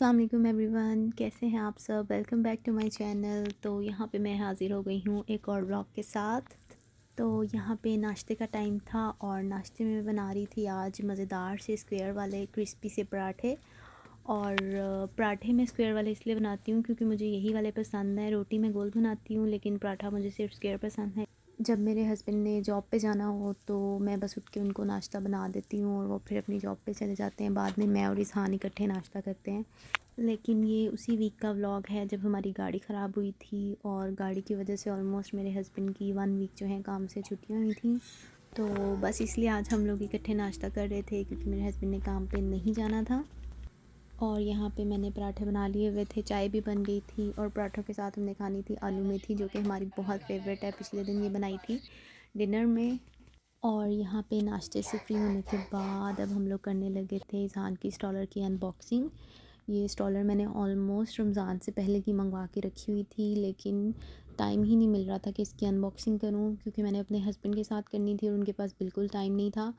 अस्सलाम वालेकुम एवरीवन, कैसे हैं आप सब। Welcome back to my channel. तो यहाँ पे मैं हाज़िर हो गई हूँ एक और ब्लॉग के साथ। तो यहाँ पे नाश्ते का टाइम था और नाश्ते में मैं बना रही थी आज मज़ेदार से स्क्वायर वाले क्रिस्पी से पराठे। और पराठे मैं स्क्वायर वाले इसलिए बनाती हूँ क्योंकि मुझे यही वाले पसंद है। रोटी मैं गोल बनाती हूँ लेकिन पराठा मुझे सिर्फ स्क्वायर पसंद है। जब मेरे हस्बैंड ने जॉब पे जाना हो तो मैं बस उठ के उनको नाश्ता बना देती हूँ और वो फिर अपनी जॉब पे चले जाते हैं। बाद में मैं और इज़हान इकट्ठे नाश्ता करते हैं। लेकिन ये उसी वीक का व्लॉग है जब हमारी गाड़ी ख़राब हुई थी और गाड़ी की वजह से ऑलमोस्ट मेरे हस्बैंड की 1 वीक जो है काम से छुट्टियाँ हुई थी। तो बस इसलिए आज हम लोग इकट्ठे नाश्ता कर रहे थे क्योंकि मेरे हस्बैंड ने काम पे नहीं जाना था। और यहाँ पे मैंने पराठे बना लिए हुए थे, चाय भी बन गई थी और पराठों के साथ हमने खानी थी आलू मेथी, जो कि हमारी बहुत फेवरेट है। पिछले दिन ये बनाई थी डिनर में। और यहाँ पे नाश्ते से फ्री होने के बाद अब हम लोग करने लगे थे इज़हान की स्टॉलर की अनबॉक्सिंग। ये स्टॉलर मैंने ऑलमोस्ट रमज़ान से पहले की मंगवा के रखी हुई थी, लेकिन टाइम ही नहीं मिल रहा था कि इसकी अनबॉक्सिंग करूं क्योंकि मैंने अपने हस्बैंड के साथ करनी थी और उनके पास बिल्कुल टाइम नहीं था।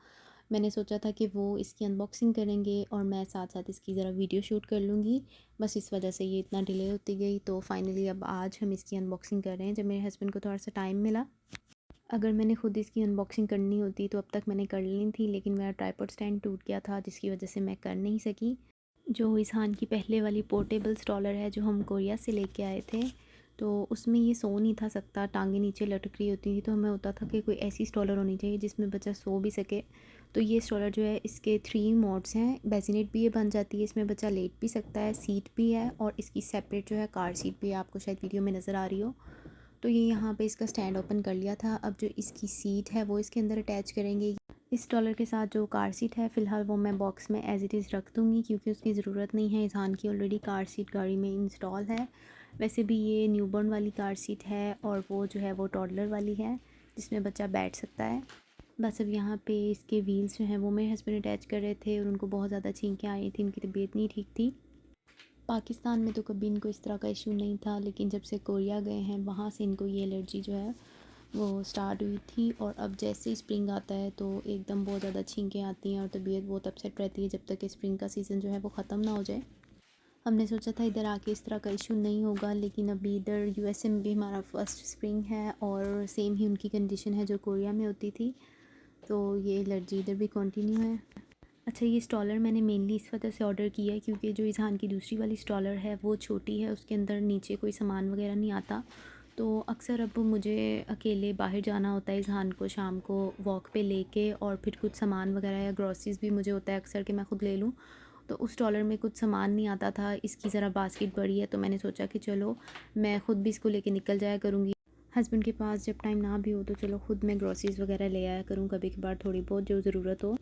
मैंने सोचा था कि वो इसकी अनबॉक्सिंग करेंगे और मैं साथ साथ इसकी ज़रा वीडियो शूट कर लूँगी। बस इस वजह से ये इतना डिले होती गई। तो फाइनली अब आज हम इसकी अनबॉक्सिंग कर रहे हैं जब मेरे हस्बैंड को थोड़ा सा टाइम मिला। अगर मैंने खुद इसकी अनबॉक्सिंग करनी होती तो अब तक मैंने कर ली थी, लेकिन मेरा ट्राइपॉड स्टैंड टूट गया था जिसकी वजह से मैं कर नहीं सकी। जो इज़हान की पहले वाली पोर्टेबल स्टॉलर है जो हम कोरिया से लेके आए थे, तो उसमें ये सो नहीं था सकता, टांगें नीचे लटक रही होती थी। तो हमें होता था कि कोई ऐसी स्टॉलर होनी चाहिए जिसमें बच्चा सो भी सके। तो ये स्टॉलर जो है इसके 3 मोड्स हैं। बेसिनेट भी ये बन जाती है, इसमें बच्चा लेट भी सकता है, सीट भी है और इसकी सेपरेट जो है कार सीट भी है। आपको शायद वीडियो में नज़र आ रही हो। तो ये यहाँ पे इसका स्टैंड ओपन कर लिया था। अब जो इसकी सीट है वो इसके अंदर अटैच करेंगे। इस स्टॉलर के साथ जो कार सीट है फ़िलहाल वो मैं बॉक्स में एज़ इट इज़ रख दूँगी क्योंकि उसकी ज़रूरत नहीं है। इज़हान की ऑलरेडी कार सीट गाड़ी में इंस्टॉल है। वैसे भी ये न्यूबॉर्न वाली कार सीट है और वो जो है वो टॉडलर वाली है जिसमें बच्चा बैठ सकता है। बस अब यहाँ पे इसके व्हील्स जो हैं वो मेरे हस्बैंड अटैच कर रहे थे और उनको बहुत ज़्यादा छींकें आई थी, उनकी तबीयत नहीं ठीक थी। पाकिस्तान में तो कभी इनको इस तरह का इशू नहीं था, लेकिन जब से कोरिया गए हैं वहाँ से इनको ये एलर्जी जो है वो स्टार्ट हुई थी। और अब जैसे ही स्प्रिंग आता है तो एकदम बहुत ज़्यादा छींकें आती हैं और तबीयत बहुत अपसेट रहती है जब तक कि स्प्रिंग का सीज़न जो है वो ख़त्म ना हो जाए। हमने सोचा था इधर आके इस तरह का इशू नहीं होगा, लेकिन अभी इधर यूएसए में भी हमारा फर्स्ट स्प्रिंग है और सेम ही उनकी कंडीशन है जो कोरिया में होती थी। तो ये एलर्जी इधर भी कंटिन्यू है। अच्छा, ये स्टॉलर मैंने मेनली इस वजह से ऑर्डर किया है क्योंकि जो इज़हान की दूसरी वाली स्टॉलर है वो छोटी है, उसके अंदर नीचे कोई सामान वगैरह नहीं आता। तो अक्सर अब मुझे अकेले बाहर जाना होता है इज़हान को शाम को वॉक पे लेके, और फिर कुछ सामान वगैरह या ग्रॉसरीज़ भी मुझे होता है अक्सर कि मैं ख़ुद ले लूँ। तो उस स्टॉलर में कुछ सामान नहीं आता था, इसकी ज़रा बास्केट बड़ी है तो मैंने सोचा कि चलो मैं ख़ुद भी इसको लेके निकल जाया करूँगी। हस्बैंड के पास जब टाइम ना भी हो तो चलो ख़ुद मैं ग्रॉसरीज़ वगैरह ले आया करूँ कभी कभार, थोड़ी बहुत जो ज़रूरत हो।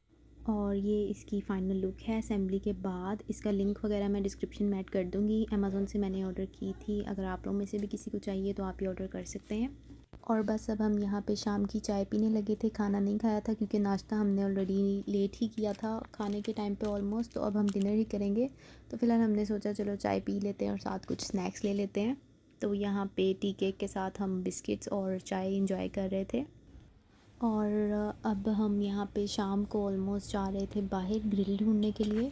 और ये इसकी फ़ाइनल लुक है असेंबली के बाद। इसका लिंक वगैरह मैं डिस्क्रिप्शन में ऐड कर दूँगी। अमेज़ोन से मैंने ऑर्डर की थी, अगर आप लोगों में से भी किसी को चाहिए तो आप ये ऑर्डर कर सकते हैं। और बस अब हम यहाँ पे शाम की चाय पीने लगे थे, खाना नहीं खाया था क्योंकि नाश्ता हमने ऑलरेडी लेट ही किया था खाने के टाइम पे ऑलमोस्ट। तो अब हम डिनर ही करेंगे। तो फ़िलहाल हमने सोचा चलो चाय पी लेते हैं और साथ कुछ स्नैक्स ले लेते हैं। तो यहाँ पे टी केक के साथ हम बिस्किट्स और चाय इंजॉय कर रहे थे। और अब हम यहाँ पे शाम को ऑलमोस्ट जा रहे थे बाहर ग्रिल ढूंढने के लिए,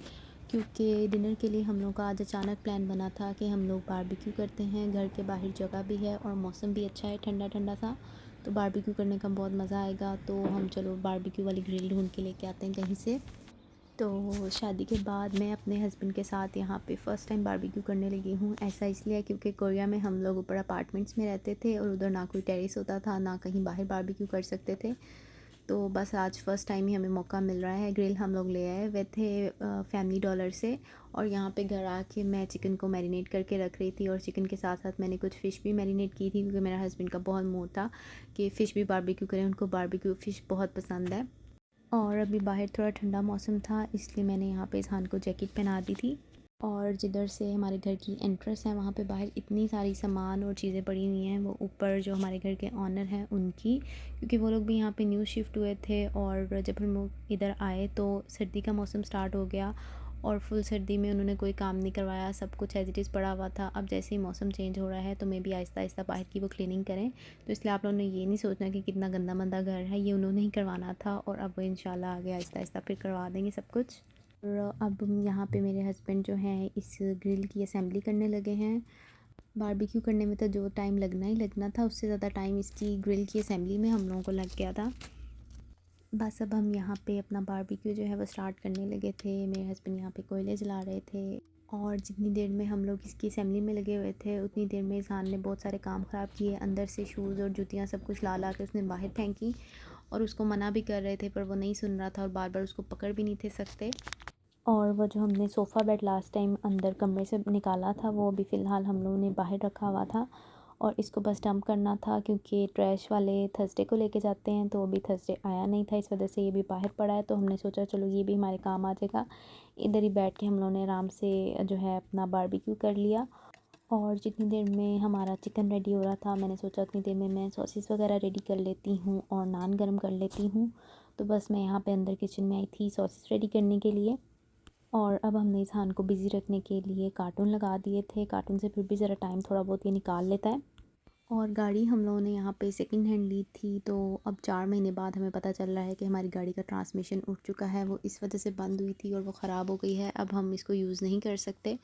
क्योंकि डिनर के लिए हम लोग का आज अचानक प्लान बना था कि हम लोग बारबेक्यू करते हैं। घर के बाहर जगह भी है और मौसम भी अच्छा है, ठंडा ठंडा सा, तो बारबेक्यू करने का बहुत मज़ा आएगा। तो हम चलो बारबेक्यू वाली ग्रिल ढूंढ के लेके आते हैं कहीं से। तो शादी के बाद मैं अपने हस्बैंड के साथ यहाँ पे फ़र्स्ट टाइम बारबेक्यू करने लगी हूँ। ऐसा इसलिए क्योंकि कोरिया में हम लोग ऊपर अपार्टमेंट्स में रहते थे और उधर ना कोई टेरेस होता था ना कहीं बाहर बारबेक्यू कर सकते थे। तो बस आज फ़र्स्ट टाइम ही हमें मौका मिल रहा है। ग्रिल हम लोग ले आए हुए थे फैमिली डॉलर से, और यहाँ पे घर आके मैं चिकन को मैरिनेट करके रख रही थी और चिकन के साथ साथ मैंने कुछ फ़िश भी मैरिनेट की थी क्योंकि मेरा हस्बैंड का बहुत मूड था कि फ़िश भी बारबेक्यू करें, उनको बारबेक्यू फ़िश बहुत पसंद है। और अभी बाहर थोड़ा ठंडा मौसम था इसलिए मैंने यहाँ पे इज़हान को जैकेट पहना दी थी। और जिधर से हमारे घर की एंट्रेंस है वहाँ पे बाहर इतनी सारी सामान और चीज़ें पड़ी हुई हैं, वो ऊपर जो हमारे घर के ऑनर हैं उनकी, क्योंकि वो लोग भी यहाँ पे न्यू शिफ्ट हुए थे। और जब हम लोग इधर आए तो सर्दी का मौसम स्टार्ट हो गया और फुल सर्दी में उन्होंने कोई काम नहीं करवाया, सब कुछ एज इट इज़ पड़ा हुआ था। अब जैसे ही मौसम चेंज हो रहा है तो मे भी आहिस्ता आहिस्ता बाहर की वो क्लीनिंग करें। तो इसलिए आप लोगों ने ये नहीं सोचना कि कितना गंदा मंदा घर है, ये उन्होंने ही करवाना था और अब वो इंशाल्लाह आगे आहिस्ता आहिस्ता फिर करवा देंगे सब कुछ। और अब यहाँ पे मेरे हस्बैंड जो हैं इस ग्रिल की असेंबली करने लगे हैं। बारबेक्यू करने में तो जो टाइम लगना ही लगना था, उससे ज़्यादा टाइम इसकी ग्रिल की असेंबली में हम लोगों को लग गया था। बस अब हम यहाँ पे अपना बारबेक्यू जो है वो स्टार्ट करने लगे थे। मेरे हस्बैंड यहाँ पे कोयले जला रहे थे और जितनी देर में हम लोग इसकी असेंबली में लगे हुए थे उतनी देर में इज़हान ने बहुत सारे काम ख़राब किए। अंदर से शूज़ और जूतियाँ सब कुछ ला ला के उसने बाहर फेंकी और उसको मना भी कर रहे थे पर वो नहीं सुन रहा था और बार बार उसको पकड़ भी नहीं थे सकते। और वो जो हमने सोफ़ा बेड लास्ट टाइम अंदर कमरे से निकाला था वो अभी फ़िलहाल हम लोगों ने बाहर रखा हुआ था और इसको बस डंप करना था क्योंकि ट्रैश वाले थर्सडे को लेके जाते हैं, तो अभी थर्सडे आया नहीं था, इस वजह से ये भी बाहर पड़ा है। तो हमने सोचा चलो ये भी हमारे काम आ जाएगा। इधर ही बैठ के हम लोगों ने आराम से जो है अपना बारबेक्यू कर लिया। और जितनी देर में हमारा चिकन रेडी हो रहा था मैंने सोचा उतनी देर में मैं सॉसेस वगैरह रेडी कर लेती हूँ और नान गर्म कर लेती हूँ। तो बस मैं यहाँ पे अंदर किचन में आई थी सॉसेस रेडी करने के लिए। और अब हमने इज़हान को बिज़ी रखने के लिए कार्टून लगा दिए थे। कार्टून से फिर भी ज़रा टाइम थोड़ा बहुत ये निकाल लेता है। और गाड़ी हम लोगों ने यहाँ पे सेकंड हैंड ली थी, तो अब 4 महीने बाद हमें पता चल रहा है कि हमारी गाड़ी का ट्रांसमिशन उठ चुका है। वो इस वजह से बंद हुई थी और वो ख़राब हो गई है। अब हम इसको यूज़ नहीं कर सकते,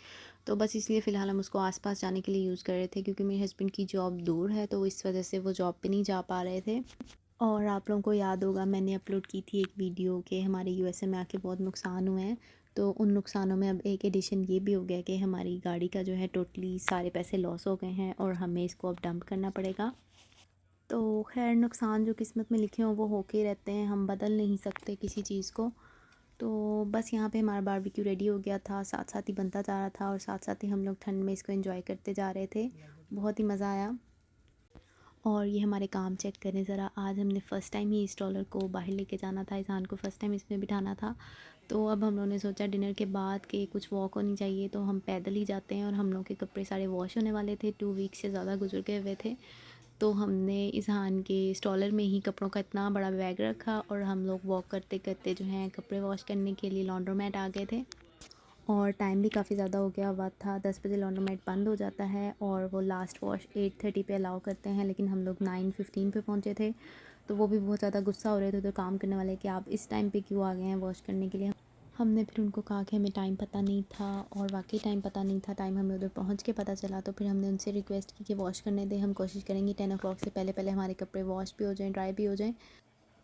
तो बस इसलिए फ़िलहाल हम उसको आस-पास जाने के लिए यूज़ कर रहे थे क्योंकि मेरे हस्बैंड की जॉब दूर है, तो इस वजह से वो जॉब पे नहीं जा पा रहे थे। और आप लोगों को याद होगा मैंने अपलोड की थी एक वीडियो कि हमारे यूएसए में आके बहुत नुकसान हुए हैं, तो उन नुकसानों में अब एक एडिशन ये भी हो गया कि हमारी गाड़ी का जो है टोटली सारे पैसे लॉस हो गए हैं और हमें इसको अब डंप करना पड़ेगा। तो खैर नुकसान जो किस्मत में लिखे हों वो होके ही रहते हैं, हम बदल नहीं सकते किसी चीज़ को। तो बस यहाँ पे हमारा बारबेक्यू रेडी हो गया था, साथ साथ ही बनता जा रहा था और साथ साथ ही हम लोग ठंड में इसको एंजॉय करते जा रहे थे। बहुत ही मज़ा आया। और ये हमारे काम चेक करें ज़रा, आज हमने फ़र्स्ट टाइम ही इस ट्रॉलर को बाहर लेके जाना था, इज़हान को फ़र्स्ट टाइम इसमें बिठाना था। तो अब हम लोगों ने सोचा डिनर के बाद कि कुछ वॉक होनी चाहिए, तो हम पैदल ही जाते हैं। और हम लोग के कपड़े सारे वॉश होने वाले थे, 2 वीक से ज़्यादा गुजर गए हुए थे। तो हमने इज़हान के स्टॉलर में ही कपड़ों का इतना बड़ा बैग रखा और हम लोग वॉक करते करते जो हैं कपड़े वॉश करने के लिए लॉन्ड्रोमैट आ गए थे। और टाइम भी काफ़ी ज़्यादा हो गया हुआ था, 10 बजे लॉन्ड्रोमैट बंद हो जाता है और वो लास्ट वॉश 8:30 पे अलाउ करते हैं, लेकिन हम लोग 9:15 पे पहुँचे थे। तो वो भी बहुत ज़्यादा गुस्सा हो रहे थे उधर काम करने वाले कि आप इस टाइम पे क्यों आ गए हैं वॉश करने के लिए। हमने फिर उनको कहा कि हमें टाइम पता नहीं था और वाकई टाइम पता नहीं था, टाइम हमें उधर पहुंच के पता चला। तो फिर हमने उनसे रिक्वेस्ट की कि वॉश करने दें, हम कोशिश करेंगे 10 o'clock से पहले पहले हमारे कपड़े वॉश भी हो जाएं, ड्राई भी हो जाएं।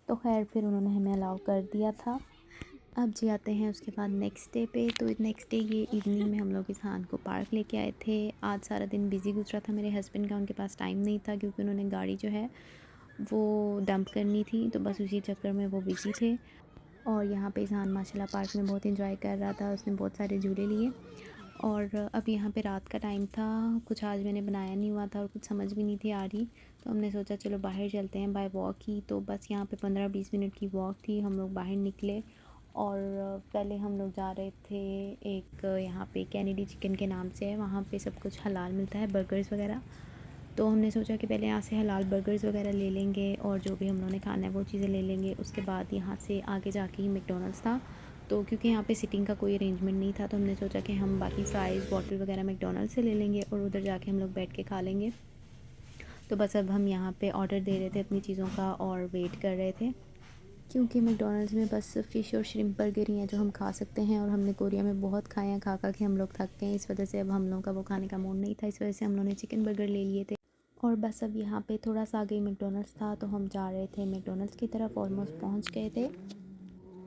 तो खैर फिर उन्होंने हमें अलाउ कर दिया था। अब जी आते हैं उसके बाद नेक्स्ट डे पे। तो नेक्स्ट डे ये इवनिंग में हम लोग इज़हान को पार्क लेके आए थे। आज सारा दिन बिज़ी गुजरा था मेरे हस्बैंड का, उनके पास टाइम नहीं था क्योंकि उन्होंने गाड़ी जो है वो डंप करनी थी, तो बस उसी चक्कर में वो बिज़ी थे। और यहाँ पे इज़हान माशाल्लाह पार्क में बहुत इंजॉय कर रहा था, उसने बहुत सारे झूले लिए। और अब यहाँ पे रात का टाइम था, कुछ आज मैंने बनाया नहीं हुआ था और कुछ समझ भी नहीं थी आ रही, तो हमने सोचा चलो बाहर चलते हैं बाय वॉक ही। तो बस यहाँ पे 15-20 मिनट की वॉक थी, हम लोग बाहर निकले। और पहले हम लोग जा रहे थे एक यहाँ पे कैनेडी चिकन के नाम से है, वहाँ पे सब कुछ हलाल मिलता है, बर्गर्स वगैरह। तो हमने सोचा कि पहले यहाँ से हलाल बर्गर्स वगैरह ले लेंगे और जो भी हम लोगों ने खाना है वो चीज़ें ले लेंगे। उसके बाद यहाँ से आगे जाके ही मैकडॉनल्ड्स था, तो क्योंकि यहाँ पे सिटिंग का कोई अरेंजमेंट नहीं था तो हमने सोचा कि हम बाकी फ़्राइज़ बॉटल वगैरह मैकडॉनल्ड्स से ले लेंगे और उधर जाके हम लोग बैठ के खा लेंगे। तो बस अब हम यहाँ पे ऑर्डर दे रहे थे अपनी चीज़ों का और वेट कर रहे थे, क्योंकि मैकडॉनल्ड्स में बस फ़िश और श्रिम्प बर्गर ही हैं जो हम खा सकते हैं और हमने कोरिया में बहुत खाए हैं, खा खा के हम लोग थक गए हैं। इस वजह से अब हम लोगों का वो खाने का मूड नहीं था, इस वजह से हम लोगों ने चिकन बर्गर ले लिए थे। और बस अब यहाँ पे थोड़ा सा आगे मैकडॉनल्ड्स था, तो हम जा रहे थे मैकडॉनल्ड्स की तरफ, ऑलमोस्ट पहुँच गए थे।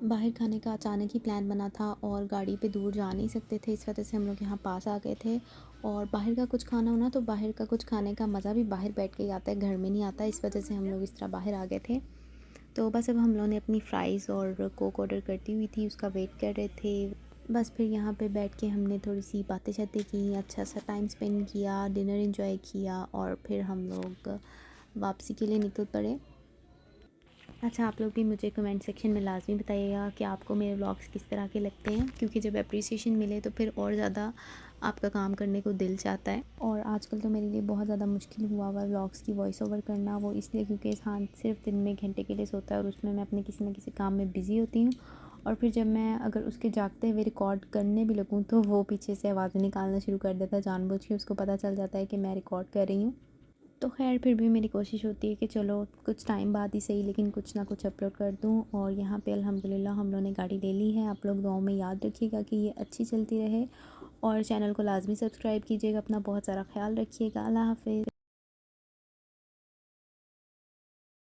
बाहर खाने का अचानक ही प्लान बना था और गाड़ी पे दूर जा नहीं सकते थे, इस वजह से हम लोग यहाँ पास आ गए थे। और बाहर का कुछ खाना हो ना, तो बाहर का कुछ खाने का मज़ा भी बाहर बैठ के ही आता है, घर में नहीं आता, इस वजह से हम लोग इस तरह बाहर आ गए थे। तो बस अब हम लोगों ने अपनी फ़्राइज़ और कोक ऑर्डर करती हुई थी, उसका वेट कर रहे थे। बस फिर यहाँ पे बैठ के हमने थोड़ी सी बातें शातें की, अच्छा सा टाइम स्पेंड किया, डिनर एंजॉय किया और फिर हम लोग वापसी के लिए निकल पड़े। अच्छा, आप लोग भी मुझे कमेंट सेक्शन में लाज़मी बताइएगा कि आपको मेरे व्लॉग्स किस तरह के लगते हैं, क्योंकि जब अप्रिसिएशन मिले तो फिर और ज़्यादा आपका काम करने को दिल चाहता है। और आजकल तो मेरे लिए बहुत ज़्यादा मुश्किल हुआ हुआ है व्लॉग्स की वॉइस ओवर करना, वो इसलिए क्योंकि इज़हान सिर्फ दिन में 1 घंटे के लिए सोता है और उसमें मैं अपने किसी न किसी काम में बिज़ी होती हूँ। और फिर जब मैं अगर उसके जागते हुए रिकॉर्ड करने भी लगूँ तो वो पीछे से आवाज़ें निकालना शुरू कर देता है जानबूझ के, उसको पता चल जाता है कि मैं रिकॉर्ड कर रही हूँ। तो खैर फिर भी मेरी कोशिश होती है कि चलो कुछ टाइम बाद ही सही लेकिन कुछ ना कुछ अपलोड कर दूँ। और यहाँ पे अल्हम्दुलिल्लाह हम लोगों ने गाड़ी ले ली है। आप लोग दुआओं में याद रखिएगा कि ये अच्छी चलती रहे और चैनल को लाजमी सब्सक्राइब कीजिएगा। अपना बहुत सारा ख्याल रखिएगा। अल्लाह हाफ़िज़।